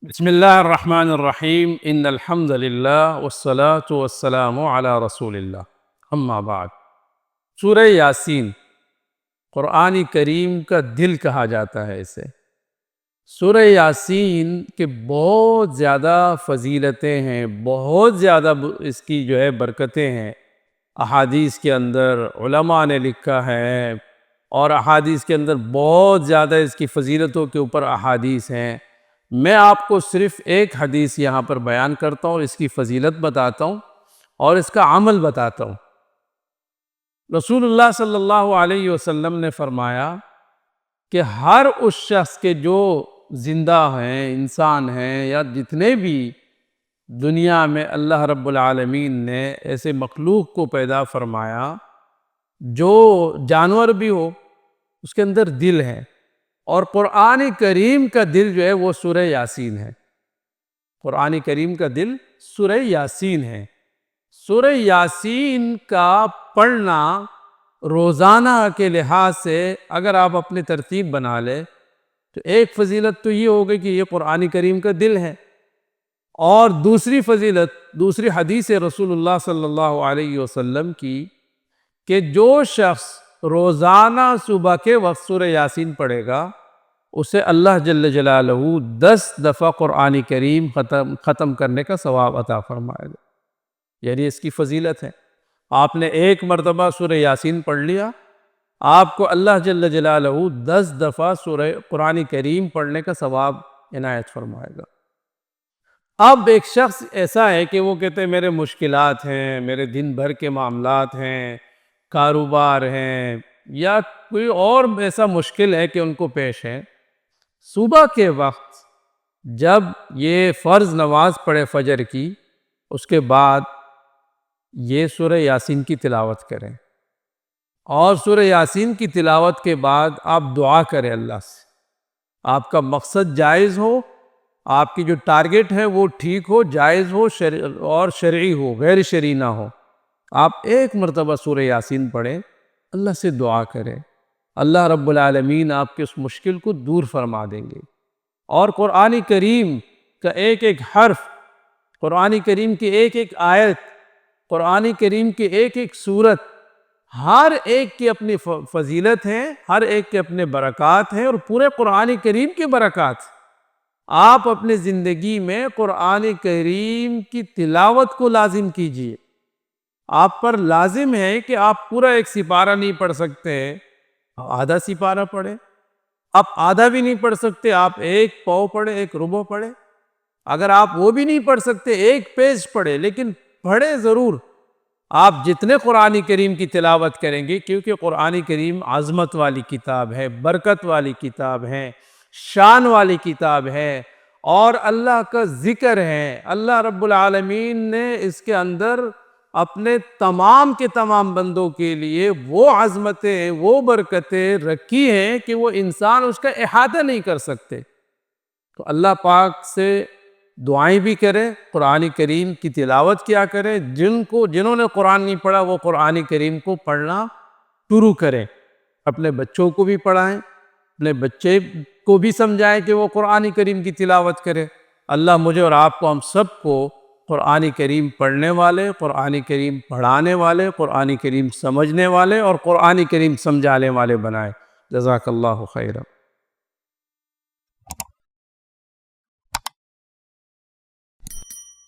بسم اللہ الرحمن الرحیم ان الحمد للہ والصلاة والسلام علی رسول اللہ اما بعد۔ سورہ یاسین قرآن کریم کا دل کہا جاتا ہے اسے۔ سورہ یاسین کے بہت زیادہ فضیلتیں ہیں، بہت زیادہ اس کی برکتیں ہیں۔ احادیث کے اندر علماء نے لکھا ہے، اور احادیث کے اندر بہت زیادہ اس کی فضیلتوں کے اوپر احادیث ہیں۔ میں آپ کو صرف ایک حدیث یہاں پر بیان کرتا ہوں اور اس کی فضیلت بتاتا ہوں اور اس کا عمل بتاتا ہوں۔ رسول اللہ صلی اللہ علیہ وسلم نے فرمایا کہ ہر اس شخص کے جو زندہ ہیں، انسان ہیں، یا جتنے بھی دنیا میں اللہ رب العالمین نے ایسے مخلوق کو پیدا فرمایا، جو جانور بھی ہو اس کے اندر دل ہے، اور قرآن کریم کا دل وہ سورہ یاسین ہے۔ قرآن کریم کا دل سورہ یاسین ہے۔ سورہ یاسین کا پڑھنا روزانہ کے لحاظ سے اگر آپ اپنی ترتیب بنا لیں تو ایک فضیلت تو یہ ہوگی کہ یہ قرآن کریم کا دل ہے، اور دوسری فضیلت، دوسری حدیث رسول اللہ صلی اللہ علیہ وسلم کی کہ جو شخص روزانہ صبح کے وقت سورہ یاسین پڑھے گا اسے اللہ جل جلالہ 10 دفعہ قرآن کریم ختم کرنے کا ثواب عطا فرمائے گا۔ یعنی اس کی فضیلت ہے، آپ نے ایک مرتبہ سورہ یاسین پڑھ لیا، آپ کو اللہ جل جلالہ 10 دفعہ سورہ قرآن کریم پڑھنے کا ثواب عنایت فرمائے گا۔ اب ایک شخص ایسا ہے کہ وہ کہتے ہیں میرے مشکلات ہیں، میرے دن بھر کے معاملات ہیں، کاروبار ہیں، یا کوئی اور ایسا مشکل ہے کہ ان کو پیش ہے۔ صبح کے وقت جب یہ فرض نماز پڑھے فجر کی، اس کے بعد یہ سورہ یاسین کی تلاوت کریں، اور سورہ یاسین کی تلاوت کے بعد آپ دعا کریں اللہ سے، آپ کا مقصد جائز ہو، آپ کی جو ٹارگٹ ہے وہ ٹھیک ہو، جائز ہو، اور شرعی ہو، غیر شرعی نہ ہو۔ آپ ایک مرتبہ سورہ یاسین پڑھیں، اللہ سے دعا کریں، اللہ رب العالمین آپ کے اس مشکل کو دور فرما دیں گے۔ اور قرآن کریم کا ایک ایک حرف، قرآن کریم کی ایک ایک آیت، قرآن کریم کی ایک ایک سورت، ہر ایک کی اپنی فضیلت ہے، ہر ایک کے اپنے برکات ہیں، اور پورے قرآن کریم کے برکات ہیں۔ آپ اپنے زندگی میں قرآن کریم کی تلاوت کو لازم کیجئے۔ آپ پر لازم ہے کہ آپ پورا ایک سپارہ نہیں پڑھ سکتے، آدھا سپارہ پڑھیں۔ آپ آدھا بھی نہیں پڑھ سکتے، آپ ایک پاؤ پڑھیں، ایک ربع پڑھیں۔ اگر آپ وہ بھی نہیں پڑھ سکتے، ایک پیج پڑھیں، لیکن پڑھیں ضرور۔ آپ جتنے قرآن کریم کی تلاوت کریں گے، کیونکہ قرآن کریم عظمت والی کتاب ہے، برکت والی کتاب ہے، شان والی کتاب ہے، اور اللہ کا ذکر ہے۔ اللہ رب العالمین نے اس کے اندر اپنے تمام کے تمام بندوں کے لیے وہ عظمتیں، وہ برکتیں رکھی ہیں کہ وہ انسان اس کا احاطہ نہیں کر سکتے۔ تو اللہ پاک سے دعائیں بھی کریں، قرآن کریم کی تلاوت کیا کریں۔ جنہوں نے قرآن نہیں پڑھا وہ قرآن کریم کو پڑھنا شروع کریں، اپنے بچوں کو بھی پڑھائیں، اپنے بچے کو بھی سمجھائیں کہ وہ قرآن کریم کی تلاوت کریں۔ اللہ مجھے اور آپ کو، ہم سب کو قرآن کریم پڑھنے والے، قرآن کریم پڑھانے والے، قرآن کریم سمجھنے والے اور قرآن کریم سمجھانے والے بنائے۔ جزاک اللہ خیرا۔